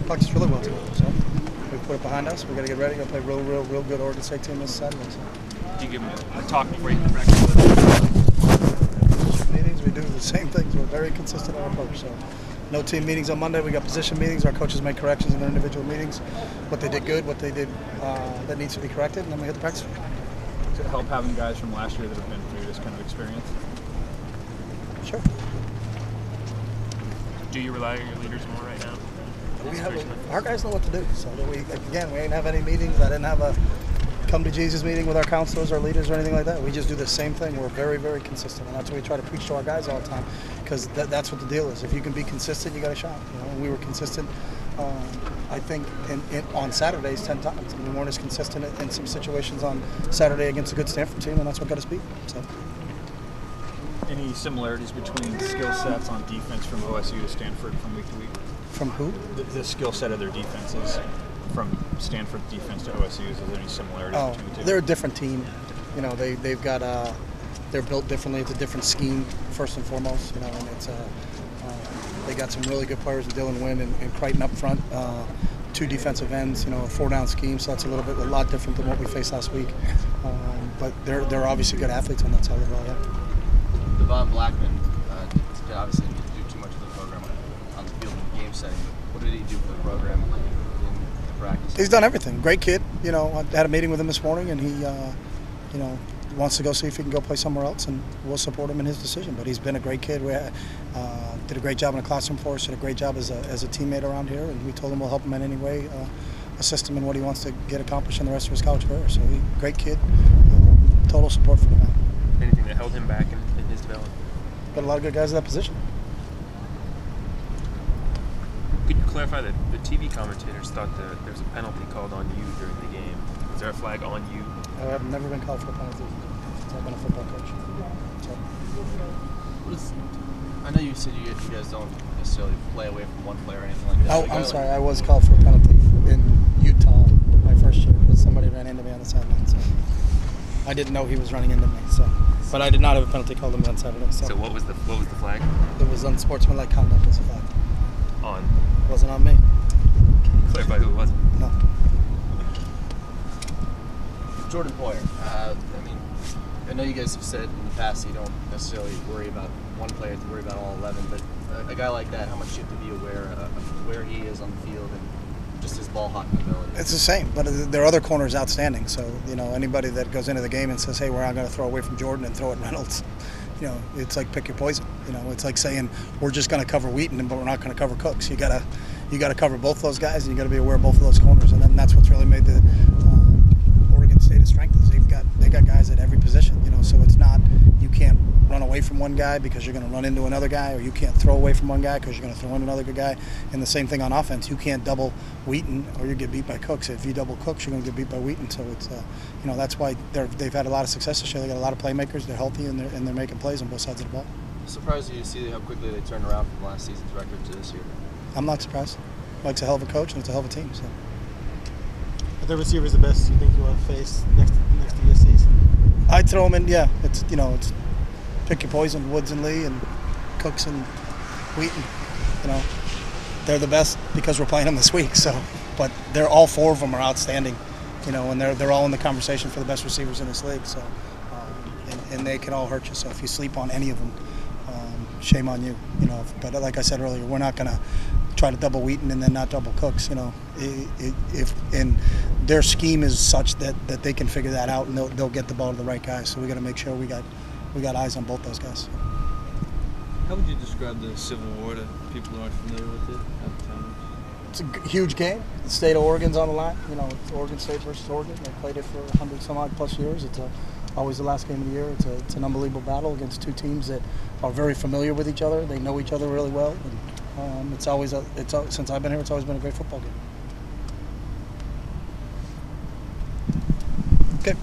practiced really well together. So we put it behind us. We got to get ready. Go play real good Oregon State team this Saturday. So. Do you give them a talk before you practice with meetings? We do the same things. We're very consistent in our approach. So no team meetings on Monday. We got position meetings. Our coaches make corrections in their individual meetings. What they did good, what they did that needs to be corrected, and then we hit the practice. Does it help having guys from last year that have been through this kind of experience? Sure. Do you rely on your leaders more right now? Our guys know what to do. So we ain't have any meetings. I didn't have a come to Jesus meeting with our counselors, our leaders, or anything like that. We just do the same thing. We're very, very consistent, and that's what we try to preach to our guys all the time, because that's what the deal is. If you can be consistent, you got a shot. You know, and we were consistent. I think on Saturdays 10 times. And we weren't as consistent in some situations on Saturday against a good Stanford team, and that's what got us beat. So. Any similarities between skill sets on defense from OSU to Stanford from week to week? From who? The skill set of their defenses from Stanford defense to OSU. Is there any similarities between the two? They're a different team. You know, they've got they're built differently. It's a different scheme first and foremost. You know, and it's they got some really good players in Dylan Wynn and Crichton up front. Two defensive ends. You know, a 4-down scheme. So that's a lot different than what we faced last week. But they're obviously good athletes on that side of the ball. Yeah. Devon Blackman obviously didn't do too much of the program on the field in the game setting. What did he do for the program in practice? He's done everything. Great kid. You know, I had a meeting with him this morning, and he, you know, wants to go see if he can go play somewhere else, and we'll support him in his decision. But he's been a great kid. We did a great job in the classroom for us. Did a great job as a teammate around here, and we told him we'll help him in any way, assist him in what he wants to get accomplished in the rest of his college career. So, great kid. Total support for him. Anything that held him back in his development? Got a lot of good guys in that position. Could you clarify that the TV commentators thought that there was a penalty called on you during the game? Is there a flag on you? I have never been called for a penalty since I've been a football coach. So. I know you said you guys don't necessarily play away from one player or anything like that. Oh, I'm sorry. I was called for a penalty in Utah my first year, but somebody ran into me on the sideline. So I didn't know he was running into me. So. But I did not have a penalty called on me on Saturday. So what was the flag? It was unsportsmanlike conduct was the flag. On? It wasn't on me. Can you clarify who it was? No. Jordan Poyer. I mean, I know you guys have said in the past you don't necessarily worry about one player, you worry about all 11, but a guy like that, how much do you have to be aware of where he is on the field and just his ball hawking ability? It's the same, but their other corner is outstanding. So, you know, anybody that goes into the game and says, hey, we're not going to throw away from Jordan and throw at Reynolds, you know, it's like pick your poison. You know, it's like saying we're just going to cover Wheaton, but we're not going to cover Cooks. You got to cover both those guys, and you got to be aware of both of those corners. And then that's what's really made the Oregon State a strength is they got guys at every position. You know, so it's not you can't run away from one guy because you're going to run into another guy, or you can't throw away from one guy because you're going to throw in another good guy. And the same thing on offense. You can't double Wheaton or you get beat by Cooks. If you double Cooks, you're going to get beat by Wheaton. So it's you know, that's why they've had a lot of success this year. They got a lot of playmakers. They're healthy and they're making plays on both sides of the ball. Surprised you to see how quickly they turned around from last season's record to this year. I'm not surprised. Mike's a hell of a coach and it's a hell of a team. So. Are the receivers the best you think you want to face next to this season? I'd throw them in. Yeah, it's it's pick your poison. Woods and Lee and Cooks and Wheaton. You know, they're the best because we're playing them this week. So, but they're all four of them are outstanding. You know, and they're all in the conversation for the best receivers in this league. So, and they can all hurt you. So if you sleep on any of them, shame on you. You know, but like I said earlier, we're not going to try to double Wheaton and then not double Cooks. You know, if their scheme is such that they can figure that out and they'll get the ball to the right guys. So we got to make sure we got eyes on both those guys. How would you describe the Civil War to people who aren't familiar with it at the time? It's a huge game. The state of Oregon's on the line. You know, it's Oregon State versus Oregon. They played it for 100 some odd plus years. It's always the last game of the year. It's an unbelievable battle against two teams that are very familiar with each other. They know each other really well. And since I've been here, it's always been a great football game. Okay.